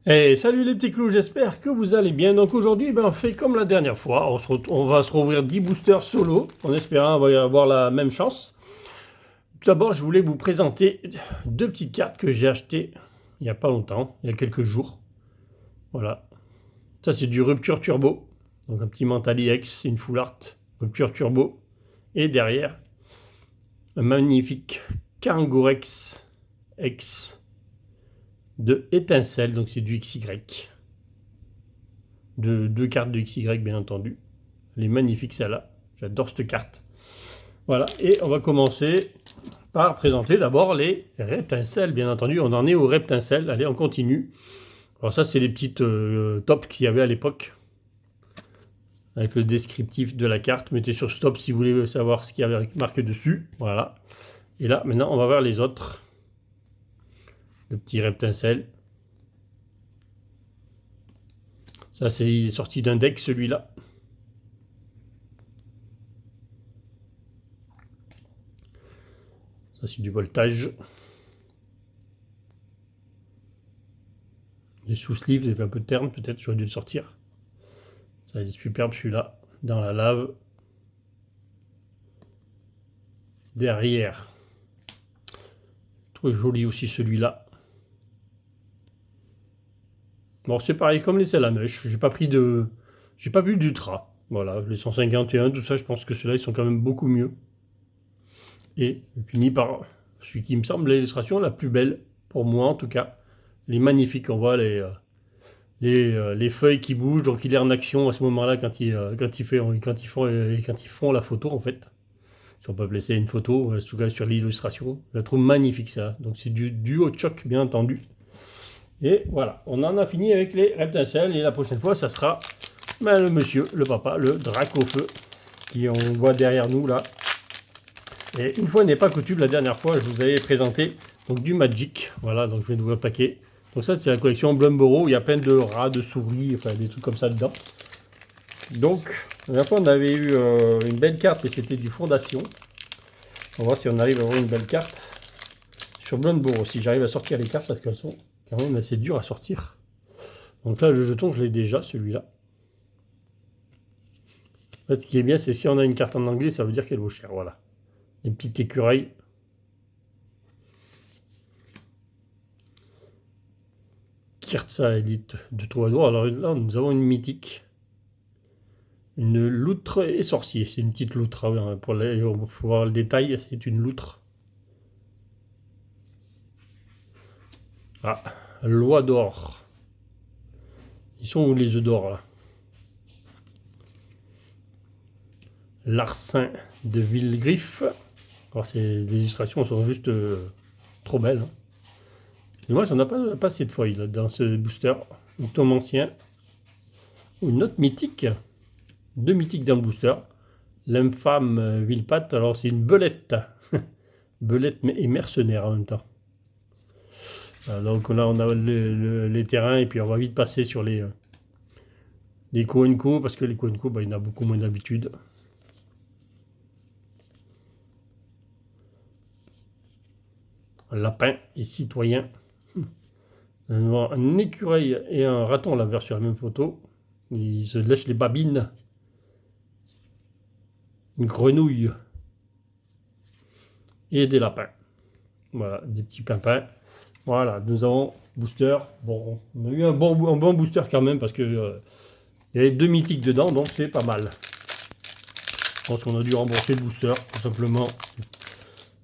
Hey, salut les petits clous, j'espère que vous allez bien. Donc aujourd'hui, on fait comme la dernière fois. On va se rouvrir 10 boosters solo, en espérant on va y avoir la même chance. Tout d'abord, je voulais vous présenter deux petites cartes que j'ai achetées il n'y a pas longtemps, il y a quelques jours. Voilà. Ça, c'est du Rupture Turbo. Donc un petit Mentally X, une Full Art Rupture Turbo. Et derrière, un magnifique Kangorex X de étincelle, donc c'est du XY. Deux cartes de XY, bien entendu. Elle est magnifique celle-là. J'adore cette carte. Voilà, et on va commencer par présenter d'abord les Reptincelles, bien entendu. On en est aux Reptincelles. Allez, on continue. Alors ça, c'est les petites tops qu'il y avait à l'époque. Avec le descriptif de la carte. Mettez sur stop si vous voulez savoir ce qu'il y avait marqué dessus. Voilà. Et là, maintenant, on va voir les autres. Le petit Reptincelle. Ça, c'est sorti d'un deck, celui-là. Ça, c'est du voltage. Les sous-sleeves, il y avait un peu de terme, peut-être, j'aurais dû le sortir. Ça, il est superbe, celui-là. Dans la lave. Derrière. Trop joli aussi, celui-là. Bon, c'est pareil comme les Salamèche. J'ai pas pris de... J'ai pas vu d'ultra. Voilà, les 151, tout ça, je pense que ceux-là, ils sont quand même beaucoup mieux. Et je finis par celui qui me semble l'illustration la plus belle, pour moi en tout cas. Elle est magnifique, on voit les feuilles qui bougent, donc il est en action à ce moment-là quand ils font la photo en fait. Si on peut laisser une photo, en tout cas sur l'illustration. Je la trouve magnifique ça. Donc c'est du duo choc bien entendu. Et voilà, on en a fini avec les Reptincelles et la prochaine fois ça sera le monsieur, le papa, le Dracofeu qui on voit derrière nous là. Et une fois n'est pas coutume, la dernière fois je vous avais présenté donc du Magic. Voilà, donc je viens d'ouvrir le paquet. Donc ça c'est la collection Blumboro où il y a plein de rats, de souris, enfin des trucs comme ça dedans. Donc la dernière fois on avait eu une belle carte et c'était du Fondation. On va voir si on arrive à avoir une belle carte sur Blumboro, si j'arrive à sortir les cartes parce qu'elles sont quand même assez dures à sortir. Donc là le jeton je l'ai déjà celui-là. En fait ce qui est bien c'est si on a une carte en anglais ça veut dire qu'elle vaut cher, voilà. Des petites écureuils. Kirtsa Elite de Troubadour. Alors là, nous avons une mythique. Une loutre et sorcier. C'est une petite loutre. Hein, pour voir le détail, c'est une loutre. Ah, loi d'or. Ils sont où les œufs d'or là? Larcin de Villegriffe. Alors, les illustrations sont juste trop belles. Hein. Et moi, j'en ai pas assez de feuilles là, dans ce booster. Un tome ancien. Une autre mythique. Deux mythiques dans le booster. L'infâme Villepat. Alors, c'est une belette. Belette et mercenaire en même temps. Donc là, on a les terrains et puis on va vite passer sur les Koenko parce que les Koenko, il y en a beaucoup moins d'habitude. Un lapin et citoyen. Un écureuil et un raton, on l'a vu sur la même photo. Ils se lèchent les babines. Une grenouille. Et des lapins. Voilà, des petits pimpins. Voilà, nous avons booster. Bon, on a eu un bon booster quand même parce que il y avait deux mythiques dedans, donc c'est pas mal. Je pense qu'on a dû rembourser le booster, tout simplement.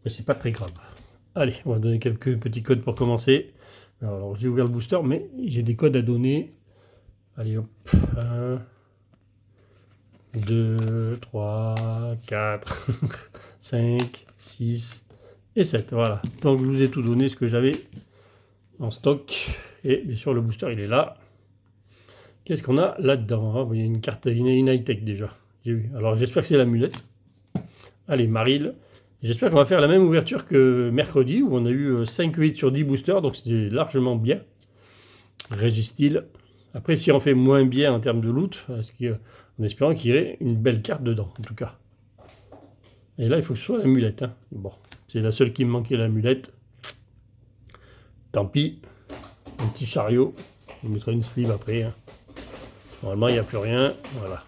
Mais c'est pas très grave. Allez, on va donner quelques petits codes pour commencer. Alors j'ai ouvert le booster, mais j'ai des codes à donner. Allez hop. 1, 2, 3, 4, 5, 6 et 7. Voilà. Donc je vous ai tout donné ce que j'avais en stock. Et bien sûr, le booster, il est là. Qu'est-ce qu'on a là-dedans? Il y a une carte, une high-tech déjà. J'ai vu. Alors j'espère que c'est l'amulette. Allez, Maril. J'espère qu'on va faire la même ouverture que mercredi, où on a eu 5 8 sur 10 boosters, donc c'était largement bien. Régistil. Après, si on fait moins bien en termes de loot, en espérant qu'il y ait une belle carte dedans, en tout cas. Et là, il faut que ce soit l'amulette. Hein. Bon, c'est la seule qui me manquait, l'amulette. Tant pis. Un petit chariot. On mettra une sleeve après. Hein. Normalement, il n'y a plus rien. Voilà.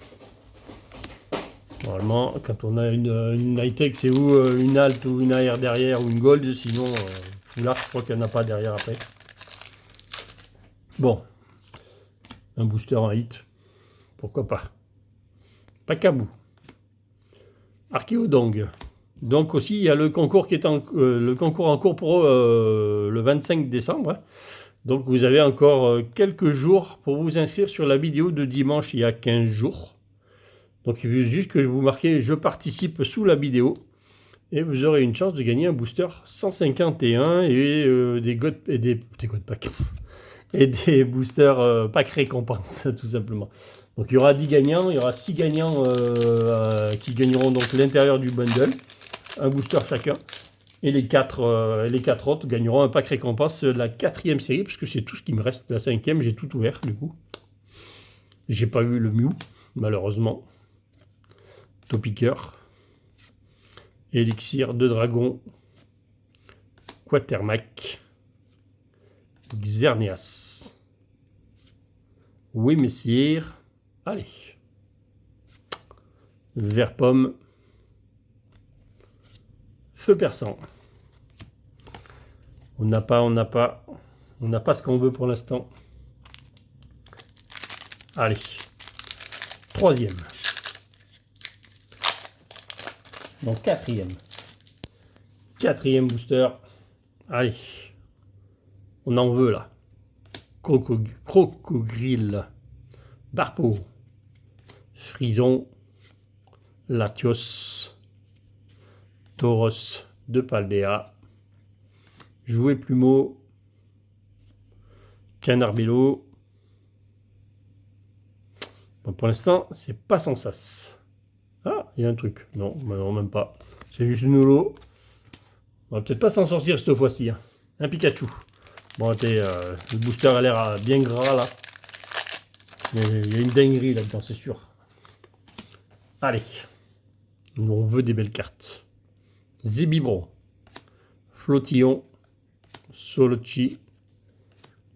Normalement, quand on a une high-tech, c'est ou une alt ou une AR derrière ou une gold. Sinon, foulard, je crois qu'il n'y en a pas derrière après. Bon. Un booster en hit. Pourquoi pas. Pacabou. Archéodong. Donc aussi, il y a le concours qui est en cours pour le 25 décembre. Donc vous avez encore quelques jours pour vous inscrire sur la vidéo de dimanche il y a 15 jours. Donc il faut juste que vous marquez « Je participe » sous la vidéo. Et vous aurez une chance de gagner un booster 151 et des God Pack. Et des boosters pack récompense, tout simplement. Donc il y aura 10 gagnants, il y aura 6 gagnants qui gagneront donc l'intérieur du bundle. Un booster chacun. Et les 4 autres gagneront un pack récompense la 4e série, parce que c'est tout ce qui me reste. La 5e, j'ai tout ouvert du coup. J'ai pas eu le Mew, malheureusement. Topiqueur. Élixir de dragon. Quatermac. Xerneas. Oui, messire. Allez. Vert pomme. Feu perçant. On n'a pas ce qu'on veut pour l'instant. Allez. 3e. Donc 4e. 4e booster. Allez. On en veut là. Crocogrille. Barpo. Frison. Latios. Tauros de Paldea. Jouet Plumeau. Canarbello. Bon, pour l'instant, c'est pas sans sas. Ah, il y a un truc. Non, non, même pas. C'est juste une holo. On va peut-être pas s'en sortir cette fois-ci. Hein. Un Pikachu. Bon, le booster a l'air bien gras là. Il y a une dinguerie là-dedans, c'est sûr. Allez. On veut des belles cartes. Zébibro. Flottillon. Solochi.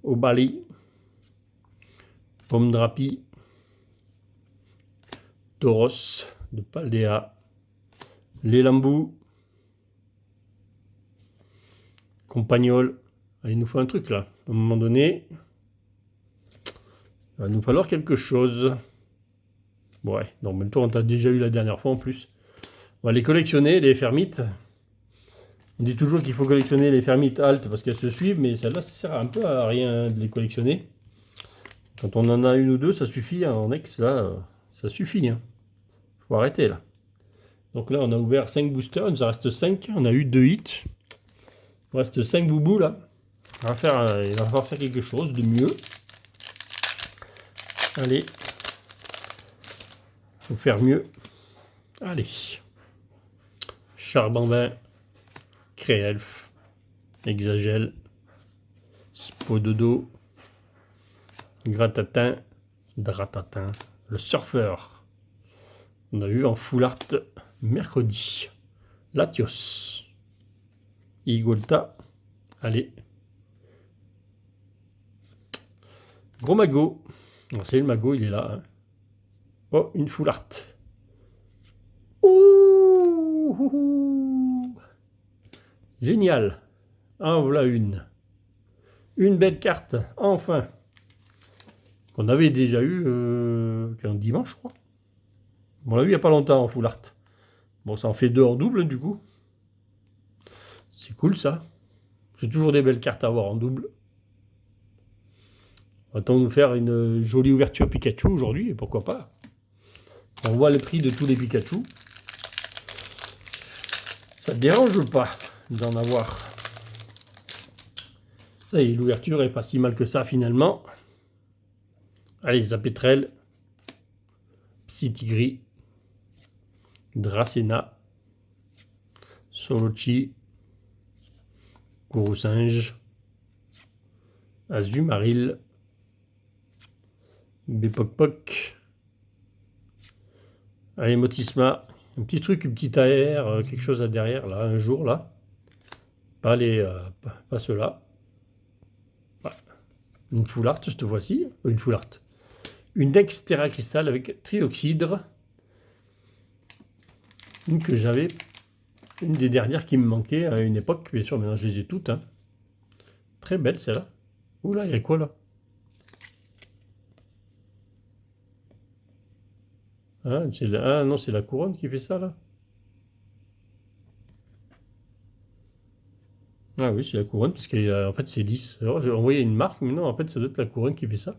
Obali. Pomme Drapi. Tauros de Paldea. Lélambu. Compagnol. Il nous faut un truc là. À un moment donné, il va nous falloir quelque chose. Ouais, non, mais le tour on t'a déjà eu la dernière fois en plus. On va les collectionner, les fermites. On dit toujours qu'il faut collectionner les fermites alt parce qu'elles se suivent, mais celle-là, ça sert un peu à rien de les collectionner. Quand on en a une ou deux, ça suffit. Hein. En ex, là, ça suffit. Hein. Faut arrêter là. Donc là, on a ouvert 5 boosters, il nous en reste 5. On a eu 2 hits. Il nous reste 5 boubous là. Il va falloir faire quelque chose de mieux. Allez. Faut faire mieux. Allez. Charbambin. Créelf. Exagel. Spododo. Gratatin. Dratatin. Le surfeur. On a vu en full art mercredi. Latios. Igolta. Allez. Gros magot. C'est le magot, il est là. Hein. Oh, une full art. Ouh, génial. Ah, voilà une. Une belle carte, enfin. Qu'on avait déjà eu un dimanche, je crois. On l'a vu il n'y a pas longtemps en full art. Bon, ça en fait 2 en double, du coup. C'est cool, ça. C'est toujours des belles cartes à avoir en double. On va nous faire une jolie ouverture Pikachu aujourd'hui, et pourquoi pas. On voit le prix de tous les Pikachu. Ça ne dérange pas d'en avoir. Ça y est, l'ouverture est pas si mal que ça finalement. Allez, Zapetrel, Psytigri, Dracena, Solochi, Gorosinge, Azumaril, Bepokpok. Allez, Motisma, un petit truc, une petite AR, quelque chose à derrière, là, un jour, là. Pas ceux-là. Ouais. Une full art cette fois-ci. Une full art. Une Dex Terra Cristal avec trioxydre. Une que j'avais. Une des dernières qui me manquait à une époque. Bien sûr, maintenant je les ai toutes. Hein. Très belle celle-là. Oula, il y a quoi là? Ah non, c'est la couronne qui fait ça là. Ah oui, c'est la couronne, parce qu'en fait c'est lisse. Alors j'ai envoyé une marque, mais non, en fait ça doit être la couronne qui fait ça.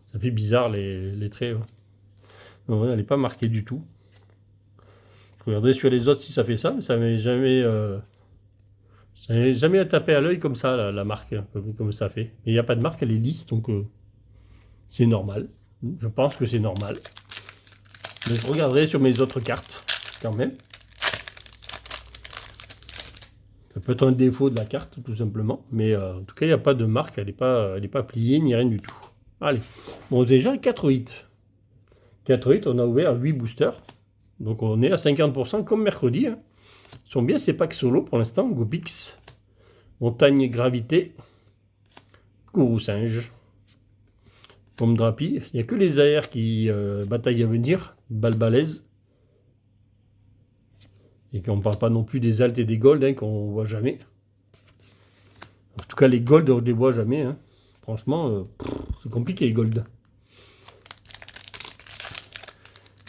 Ça fait bizarre les traits. Ouais. Donc, voilà, elle n'est pas marquée du tout. Je regardais sur les autres si ça fait ça, mais ça m'est jamais, tapé à l'œil comme ça, la marque, hein, comme ça fait. Mais il n'y a pas de marque, elle est lisse, donc c'est normal. Je pense que c'est normal. Mais je regarderai sur mes autres cartes, quand même. Ça peut être un défaut de la carte, tout simplement. Mais en tout cas, il n'y a pas de marque, elle n'est pas pliée, ni rien du tout. Allez. Bon, déjà, 4 hits. 4 hits, on a ouvert 8 boosters. Donc on est à 50% comme mercredi. Hein. Ils sont bien ces packs solo pour l'instant. Gopix, Montagne Gravité, Kourou Singe, Pomme Drapi. Il n'y a que les AR qui bataillent à venir. Balbalaise. Et qu'on ne parle pas non plus des alts et des golds hein, qu'on ne voit jamais. En tout cas, les golds, je ne les vois jamais. Hein. Franchement, c'est compliqué les golds.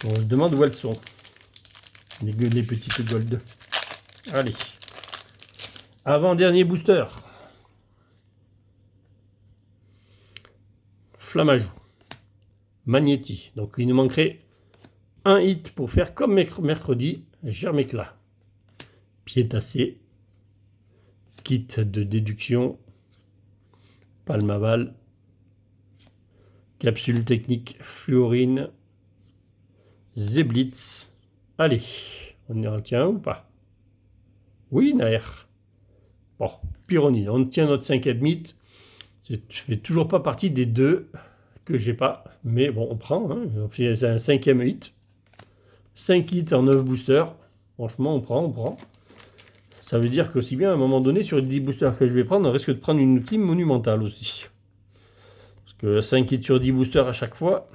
On se demande où elles sont. Les petites golds. Allez. Avant-dernier booster. Flamajou. Magnéti. Donc il nous manquerait un hit pour faire comme mercredi. Germéclat. Piétassé. Kit de déduction. Palmaval. Capsule technique fluorine. Zeblitz. Allez, on y en tient ou pas? Oui, Nair. Bon, Pyronide, on tient notre 5e hit. Je ne fais toujours pas partie des 2 que j'ai pas. Mais bon, on prend. Hein. C'est un 5e hit. 5 hits en 9 boosters. Franchement, on prend. Ça veut dire qu'aussi bien, à un moment donné, sur les 10 boosters que je vais prendre, on risque de prendre une clim monumentale aussi. Parce que 5 hits sur 10 boosters à chaque fois...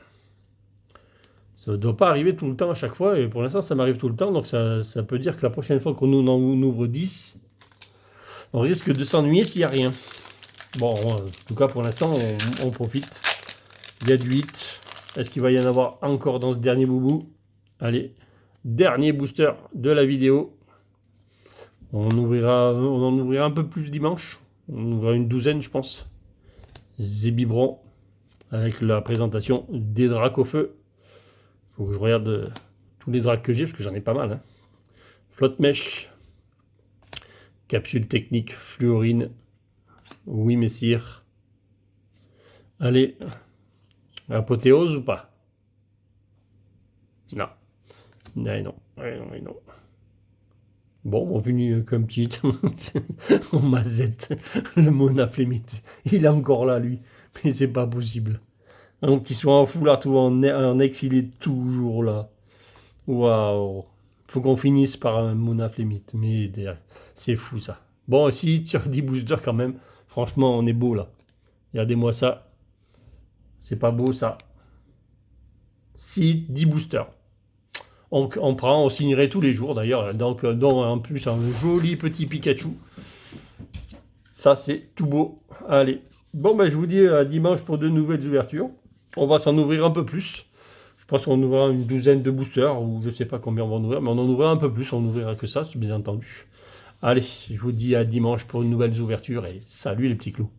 Ça ne doit pas arriver tout le temps à chaque fois, et pour l'instant ça m'arrive tout le temps, donc ça peut dire que la prochaine fois qu'on en ouvre 10, on risque de s'ennuyer s'il n'y a rien. Bon, en tout cas pour l'instant on profite. Il y a du 8. Est-ce qu'il va y en avoir encore dans ce dernier boubou? Allez, dernier booster de la vidéo. On en ouvrira un peu plus dimanche. On ouvrira une douzaine je pense. Zébibron, avec la présentation des dracs au feu. Faut que je regarde tous les dracs que j'ai, parce que j'en ai pas mal. Hein. Flotte mèche. Capsule technique fluorine. Oui, messire. Allez. Apothéose ou pas? Non. Non. Bon, on finit comme petit. On mazette. Le monaflémite. Il est encore là, lui. Mais c'est pas possible. Donc, qu'il soit en foulard ou en ex, il est toujours là. Waouh. Faut qu'on finisse par un monaflémite. Mais c'est fou, ça. Bon, si sur 10 boosters, quand même, franchement, on est beau, là. Regardez-moi ça. C'est pas beau, ça. Si 10 boosters. On prend, on signerait tous les jours, d'ailleurs. Donc, en plus, un joli petit Pikachu. Ça, c'est tout beau. Allez. Bon, ben, je vous dis à dimanche pour de nouvelles ouvertures. On va s'en ouvrir un peu plus. Je pense qu'on ouvrira une douzaine de boosters, ou je ne sais pas combien on va en ouvrir, mais on en ouvrira un peu plus, on n'ouvrira que ça, bien entendu. Allez, je vous dis à dimanche pour une nouvelle ouverture, et salut les petits clous.